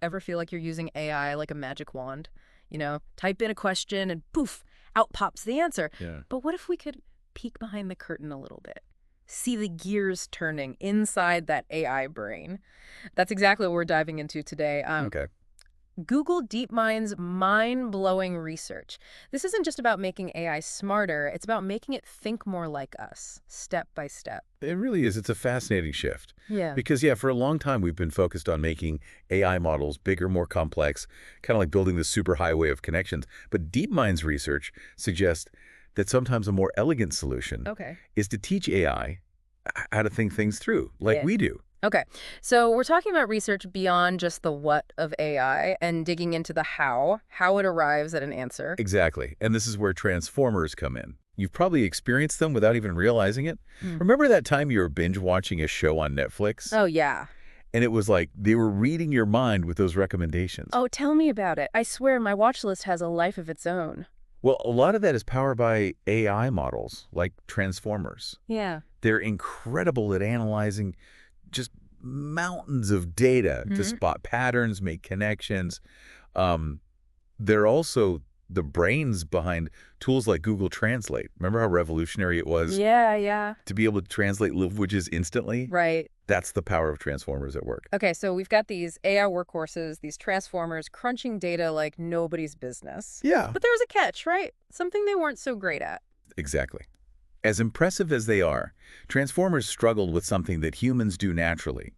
Ever feel like you're using AI like a magic wand? Type in a question and poof, out pops the answer. Yeah. But what if we could peek behind the curtain a little bit? See the gears turning inside that AI brain. That's exactly what we're diving into today. Okay. Google DeepMind's mind-blowing research. This isn't just about making AI smarter, it's about making it think more like us, step by step. It really is. It's a fascinating shift. Yeah. Because, yeah, for a long time, we've been focused on making AI models bigger, more complex, kind of like building the superhighway of connections. But DeepMind's research suggests that sometimes a more elegant solution Okay. is to teach AI how to think things through, like Yeah. we do. Okay, so we're talking about research beyond just the what of AI and digging into the how it arrives at an answer. Exactly. And this is where transformers come in. You've probably experienced them without even realizing it. Hmm. Remember that time you were binge watching a show on Netflix? Oh, yeah. And it was like they were reading your mind with those recommendations. Oh, tell me about it. I swear my watch list has a life of its own. Well, a lot of that is powered by AI models like transformers. Yeah. They're incredible at analyzing just mountains of data to spot patterns, make connections. They're also the brains behind tools like Google Translate. Remember how revolutionary it was Yeah. to be able to translate languages instantly? Right. That's the power of transformers at work. Okay, so we've got these AI workhorses, these transformers crunching data like nobody's business. Yeah, But there was a catch, right? Something they weren't so great at. exactly. As impressive as they are, transformers struggled with something that humans do naturally,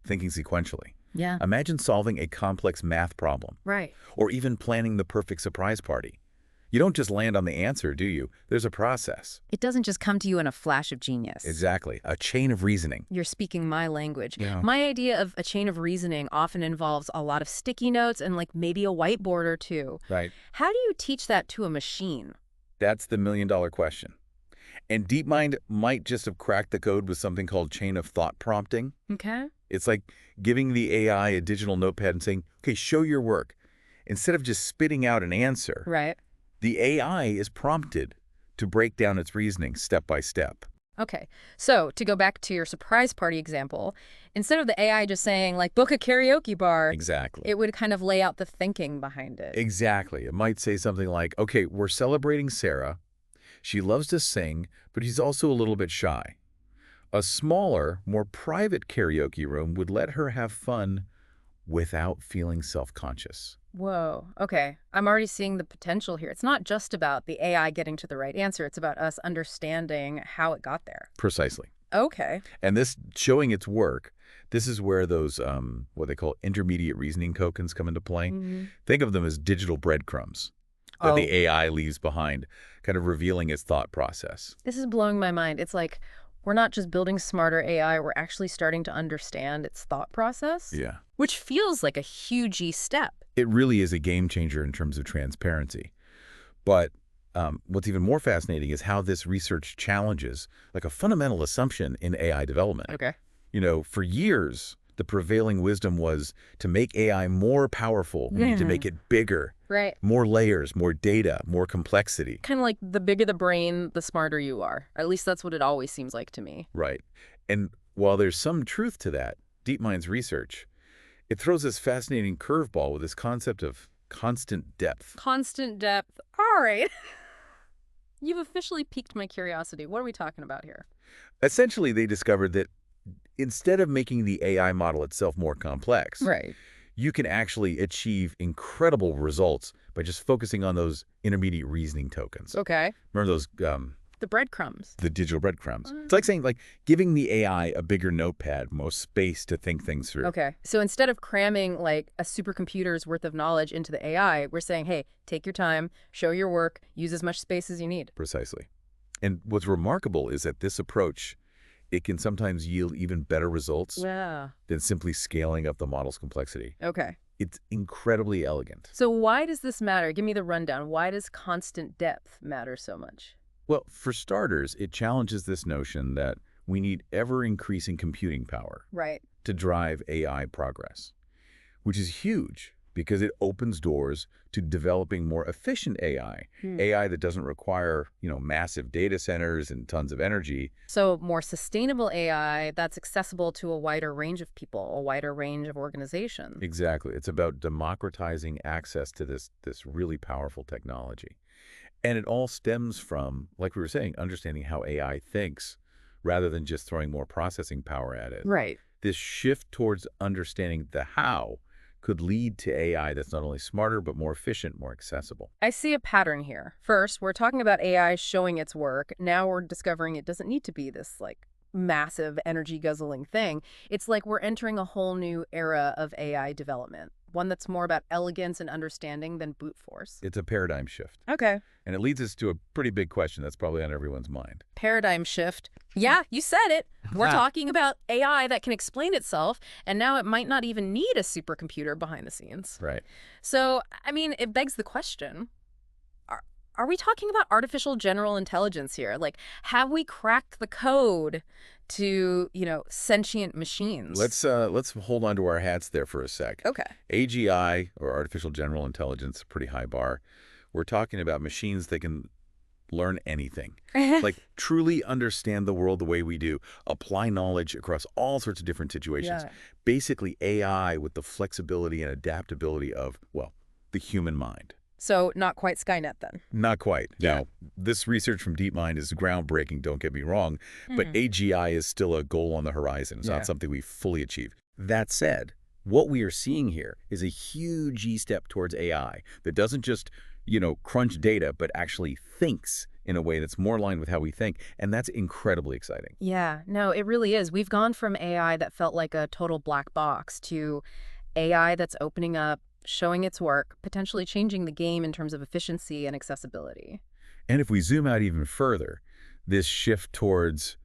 thinking sequentially. Yeah. Imagine solving a complex math problem, Right. or even planning the perfect surprise party. You don't just land on the answer, do you? There's a process. It doesn't just come to you in a flash of genius. Exactly. A chain of reasoning. You're speaking my language. Yeah. My idea of a chain of reasoning often involves a lot of sticky notes and like maybe a whiteboard or two. Right. How do you teach that to a machine? That's the million-dollar question. And DeepMind might just have cracked the code with something called chain of thought prompting. Okay. It's like giving the AI a digital notepad and saying, okay, show your work. Instead of just spitting out an answer, Right. the AI is prompted to break down its reasoning step by step. Okay. So to go back to your surprise party example, instead of the AI just saying like book a karaoke bar, Exactly. it would kind of lay out the thinking behind it. Exactly. It might say something like, okay, we're celebrating Sarah. She loves to sing, but she's also a little bit shy. A smaller, more private karaoke room would let her have fun without feeling self-conscious. Whoa. Okay. I'm already seeing the potential here. It's not just about the AI getting to the right answer. It's about us understanding how it got there. Precisely. Okay. And this showing its work, this is where those, what they call intermediate reasoning tokens come into play. Think of them as digital breadcrumbs that the AI leaves behind, kind of revealing its thought process. This is blowing my mind. It's like we're not just building smarter AI, we're actually starting to understand its thought process, Yeah. which feels like a huge step. It really is a game changer in terms of transparency. But what's even more fascinating is how this research challenges like a fundamental assumption in AI development. Okay. For years, the prevailing wisdom was to make AI more powerful, we need to make it bigger, Right. more layers, more data, more complexity. Kind of like the bigger the brain, the smarter you are. At least that's what it always seems like to me. Right. And while there's some truth to that, DeepMind's research, it throws this fascinating curveball with this concept of constant depth. Constant depth. All right. You've officially piqued my curiosity. What are we talking about here? Essentially, they discovered that instead of making the AI model itself more complex, Right. you can actually achieve incredible results by just focusing on those intermediate reasoning tokens. Okay. Remember those, The breadcrumbs. the digital breadcrumbs? It's like saying, giving the AI a bigger notepad, more space to think things through. Okay. So instead of cramming like a supercomputer's worth of knowledge into the AI, we're saying, hey, take your time, show your work, use as much space as you need. Precisely. And what's remarkable is that this approach, it can sometimes yield even better results Yeah. than simply scaling up the model's complexity. Okay. It's incredibly elegant. So why does this matter? Give me the rundown. Why does constant depth matter so much? Well, for starters, it challenges this notion that we need ever-increasing computing power Right. to drive AI progress, which is huge because it opens doors to developing more efficient AI, Hmm. AI that doesn't require, massive data centers and tons of energy. So more sustainable AI that's accessible to a wider range of people, a wider range of organizations. Exactly. It's about democratizing access to this really powerful technology. And it all stems from, like we were saying, understanding how AI thinks rather than just throwing more processing power at it. Right. This shift towards understanding the how could lead to AI that's not only smarter, but more efficient, more accessible. I see a pattern here. First, we're talking about AI showing its work. Now we're discovering it doesn't need to be this massive energy guzzling thing. It's like we're entering a whole new era of AI development, one that's more about elegance and understanding than brute force. It's a paradigm shift. Okay. And it leads us to a pretty big question that's probably on everyone's mind. Paradigm shift. Yeah, you said it. We're talking about AI that can explain itself, and now it might not even need a supercomputer behind the scenes. Right. So, I mean, it begs the question, are we talking about artificial general intelligence here? Like, have we cracked the code to, sentient machines? Let's hold on to our hats there for a sec. Okay. AGI, or artificial general intelligence, pretty high bar. We're talking about machines that can learn anything, like truly understand the world the way we do, apply knowledge across all sorts of different situations. Yeah. Basically, AI with the flexibility and adaptability of, well, the human mind. So, not quite Skynet then. Not quite. Yeah. Now, this research from DeepMind is groundbreaking, don't get me wrong, but AGI is still a goal on the horizon. It's Yeah. not something we fully achieve. That said, what we are seeing here is a huge step towards AI that doesn't just, crunch data, but actually thinks in a way that's more aligned with how we think, and that's incredibly exciting. Yeah, no, it really is. We've gone from AI that felt like a total black box to AI that's opening up, showing its work, potentially changing the game in terms of efficiency and accessibility. And if we zoom out even further, this shift towards,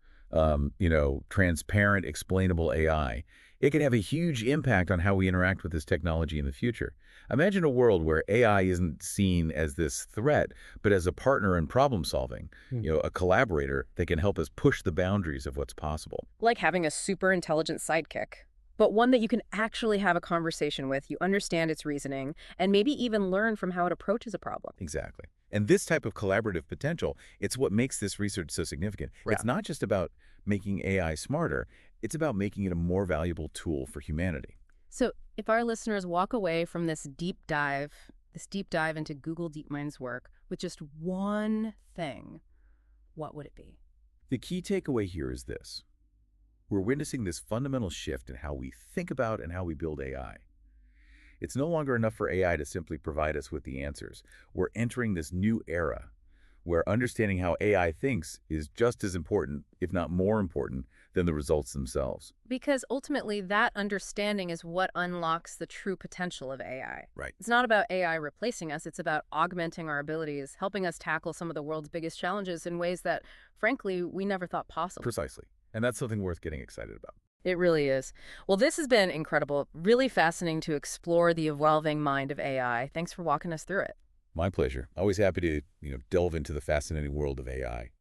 transparent, explainable AI, it could have a huge impact on how we interact with this technology in the future. Imagine a world where AI isn't seen as this threat, but as a partner in problem solving, a collaborator that can help us push the boundaries of what's possible. Like having a super intelligent sidekick, but one that you can actually have a conversation with, you understand its reasoning, and maybe even learn from how it approaches a problem. Exactly. And this type of collaborative potential, it's what makes this research so significant. Yeah. It's not just about making AI smarter, it's about making it a more valuable tool for humanity. So if our listeners walk away from this deep dive into Google DeepMind's work with just one thing, what would it be? The key takeaway here is this. We're witnessing this fundamental shift in how we think about and how we build AI. It's no longer enough for AI to simply provide us with the answers. We're entering this new era where understanding how AI thinks is just as important, if not more important, than the results themselves. Because ultimately, that understanding is what unlocks the true potential of AI. Right. It's not about AI replacing us. It's about augmenting our abilities, helping us tackle some of the world's biggest challenges in ways that, frankly, we never thought possible. Precisely. And that's something worth getting excited about. It really is. Well, this has been incredible, really fascinating to explore the evolving mind of AI. Thanks for walking us through it. My pleasure. Always happy to, delve into the fascinating world of AI.